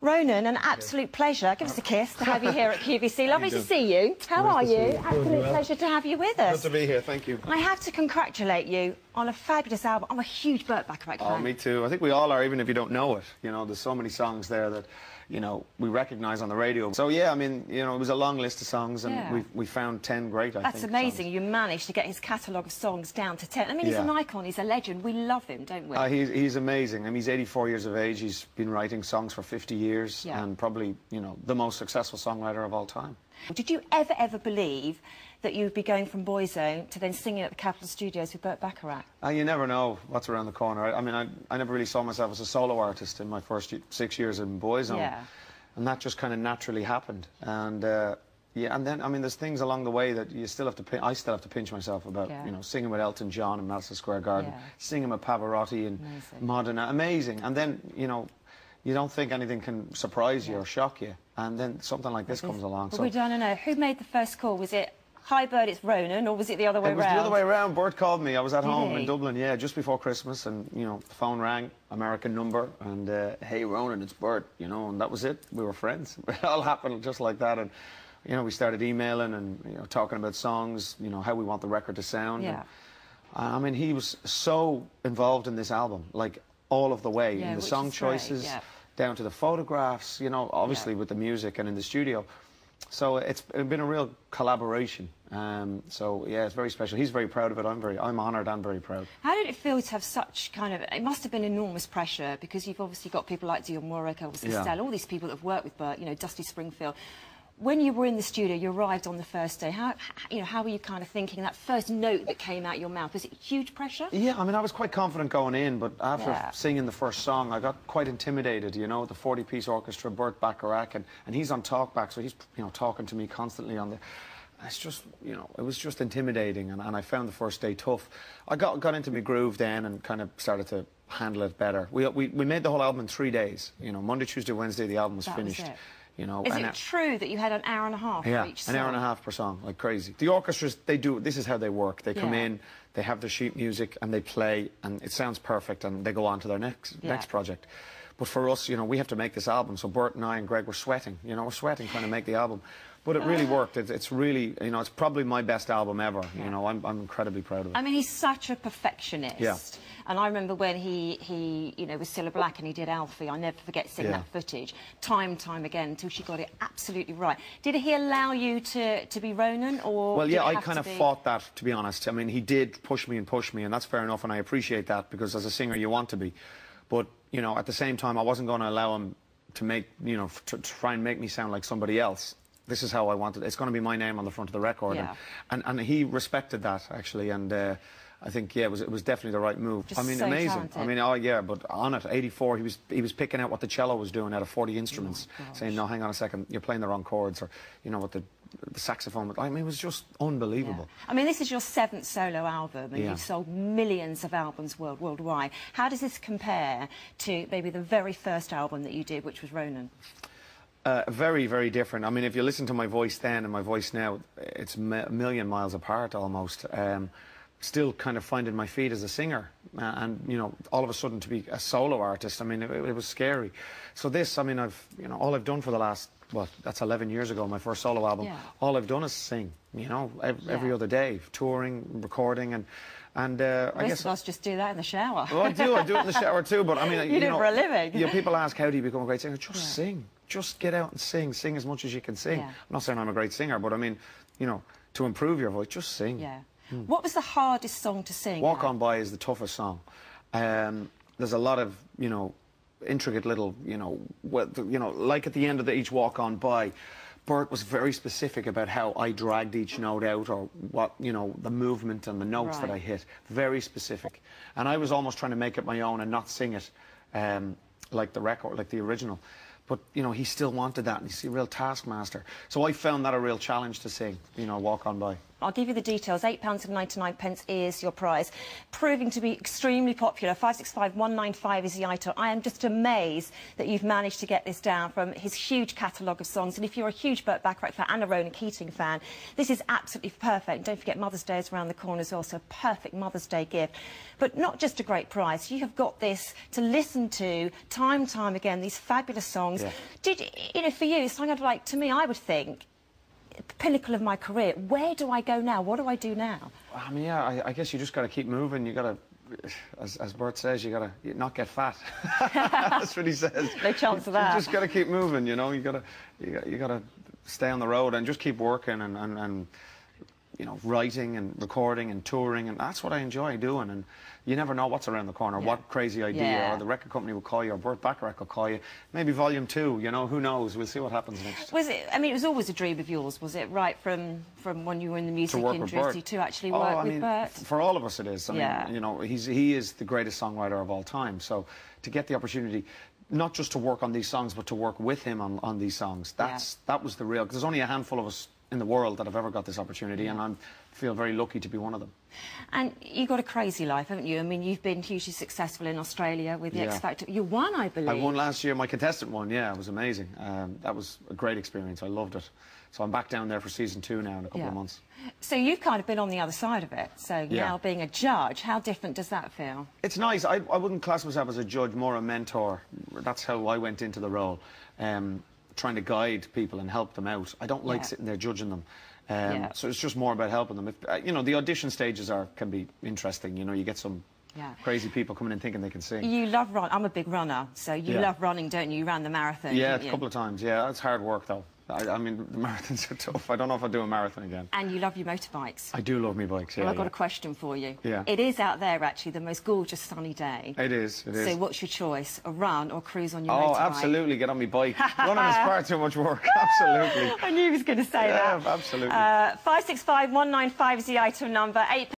Ronan, an absolute pleasure. Give us a kiss to have you here at QVC. Lovely to see you. How are you? Absolute pleasure to have you with us. Good to be here, thank you. I have to congratulate you on a fabulous album. I'm a huge Burt Bacharach fan. Oh, me too. I think we all are, even if you don't know it. You know, there's so many songs there that, you know, we recognise on the radio. So, yeah, I mean, you know, it was a long list of songs, and we found 10 great, I think. That's amazing. Songs. You managed to get his catalogue of songs down to 10. I mean, he's an icon, he's a legend. We love him, don't we? He's amazing. I mean, he's 84 years of age. He's been writing songs for 50 years and probably, you know, the most successful songwriter of all time. Did you ever believe that you'd be going from Boyzone to then singing at the Capitol Studios with Burt Bacharach? You never know what's around the corner. I mean, I never really saw myself as a solo artist in my first 6 years in Boyzone. And that just kind of naturally happened. And, yeah, and then, I mean, there's things along the way that you still have to I still have to pinch myself about, you know, singing with Elton John in Madison Square Garden, singing with Pavarotti and Modena. Amazing. And then, you know, you don't think anything can surprise you or shock you. And then something like this comes along. Well, we don't know. Who made the first call? Was it, "Hi, Burt, it's Ronan," or was it the other way around? It was the other way around. Burt called me. I was at home in Dublin, just before Christmas, and, you know, the phone rang, American number, and, "Hey, Ronan, it's Burt," you know, and that was it. We were friends. It all happened just like that, and, you know, we started emailing and, you know, talking about songs, you know, how we want the record to sound. And, I mean, he was so involved in this album, like, all of the way, in the song choices, down to the photographs, you know, obviously with the music and in the studio. So it's been a real collaboration. So yeah, it's very special. He's very proud of it. I'm honoured and very proud. How did it feel to have such kind of? It must have been enormous pressure, because you've obviously got people like Dionne Warwick, Elvis Costello, all these people that have worked with Burt. You know, Dusty Springfield. When you were in the studio, you arrived on the first day. How were you kind of thinking? That first note that came out your mouth, was it huge pressure? Yeah, I mean, I was quite confident going in, but after singing the first song, I got quite intimidated. You know, the 40-piece orchestra, Burt Bacharach, and he's on talkback, so he's, you know, talking to me constantly on the. It's just, you know, it was just intimidating, and I found the first day tough. I got into my groove then and kind of started to handle it better. We made the whole album in 3 days. You know, Monday, Tuesday, Wednesday, the album was finished. You know, is it true that you had an hour and a half for each song? An hour and a half per song, like crazy. The orchestras, this is how they work. They come in, they have their sheet music, and they play, and it sounds perfect, and they go on to their next project. But for us, you know, we have to make this album, so Burt and I and Greg were sweating. You know, we're sweating trying to make the album. But it really worked. It's really, you know, it's probably my best album ever. You know, I'm incredibly proud of it. I mean, he's such a perfectionist. And I remember when he you know, was Cilla Black and he did Alfie. I never forget seeing that footage, time and time again, until she got it absolutely right. Did he allow you to be Ronan, or? Well, yeah, I kind of fought that, to be honest. I mean, he did push me, and that's fair enough, and I appreciate that, because as a singer, you want to be. But, you know, at the same time, I wasn't going to allow him to make, you know, to try and make me sound like somebody else. This is how I wanted it. It's going to be my name on the front of the record. And he respected that, actually, and I think, yeah, it was definitely the right move. Just I mean, so amazing. Talented. I mean, oh, yeah, but on it, 84, he was picking out what the cello was doing out of 40 instruments, saying, "No, hang on a second, you're playing the wrong chords," or, you know, what the saxophone. I mean, it was just unbelievable. I mean, this is your 7th solo album, and you've sold millions of albums worldwide. How does this compare to maybe the very first album that you did, which was Ronan? Very, very different. I mean, if you listen to my voice then and my voice now, it's a million miles apart almost. Still kind of finding my feet as a singer, and, you know, all of a sudden to be a solo artist, I mean, it was scary. So this, I mean, you know, all I've done for the last, well, that's 11 years ago, my first solo album, all I've done is sing, you know, every other day, touring, recording, and I guess... Most of us just do that in the shower. Well, I do it in the shower too, but I mean... you do it for a living. Yeah, people ask, how do you become a great singer? Just sing. Just get out and sing as much as you can sing. I'm not saying I'm a great singer, but I mean, you know, to improve your voice, just sing. What was the hardest song to sing? Walk On By is the toughest song. There's a lot of, you know, intricate little, you know, like at the end of each Walk On By, Burt was very specific about how I dragged each note out, or what, you know, the movement and the notes that I hit. Very specific. And I was almost trying to make it my own and not sing it like the record, like the original. But, you know, he still wanted that, and he's a real taskmaster. So I found that a real challenge to sing, you know, Walk On By. I'll give you the details. £8.99 is your prize, proving to be extremely popular. 565-195 is the item. I am just amazed that you've managed to get this down from his huge catalogue of songs. And if you're a huge Burt Bacharach fan and a Ronan Keating fan, this is absolutely perfect. And don't forget, Mother's Day is around the corner as well, so a perfect Mother's Day gift. But not just a great prize. You have got this to listen to time and time again, these fabulous songs. things. Yeah. Did you know? For you, it's kind of like, to me, I would think, the pinnacle of my career. Where do I go now? What do I do now? I mean, yeah, I guess you just got to keep moving. You got to, as Bert says, you got to not get fat. That's what he says. No chance of that. You just got to keep moving. You know, you got to stay on the road and just keep working and you know, writing and recording and touring, and that's what I enjoy doing. And you never know what's around the corner, what crazy idea, or the record company will call you, or Burt Bacharach will call you. Maybe volume 2, you know, who knows? We'll see what happens next. Was it? I mean, it was always a dream of yours, was it? Right from when you were in the music industry to actually work with Burt. For all of us, it is. I mean, you know, he is the greatest songwriter of all time. So to get the opportunity, not just to work on these songs, but to work with him on these songs, that was the real. Because there's only a handful of us in the world that have ever got this opportunity, and I feel very lucky to be one of them. And you've got a crazy life, haven't you? I mean, you've been hugely successful in Australia with the X Factor. You won, I believe. I won last year. My contestant won, yeah, it was amazing. That was a great experience. I loved it. So I'm back down there for season 2 now in a couple of months. So you've kind of been on the other side of it. So now being a judge, how different does that feel? It's nice. I wouldn't class myself as a judge, more a mentor. That's how I went into the role. Trying to guide people and help them out. I don't like sitting there judging them. So it's just more about helping them. If, you know, the audition stages can be interesting. You know, you get some crazy people coming in thinking they can sing. You love run. I'm a big runner, so you love running, don't you? You ran the marathon. Yeah, a couple of times. Yeah, that's hard work though. I mean, the marathons are tough. I don't know if I'll do a marathon again. And you love your motorbikes. I do love my bikes, yeah. Well, I've got a question for you. Yeah. It is out there, actually, the most gorgeous sunny day. It is, it is. So what's your choice? A run or cruise on your motorbike? Oh, absolutely, get on my bike. Running is far too much work, absolutely. I knew he was going to say that. Yeah, absolutely. 565 195 is the item number. 8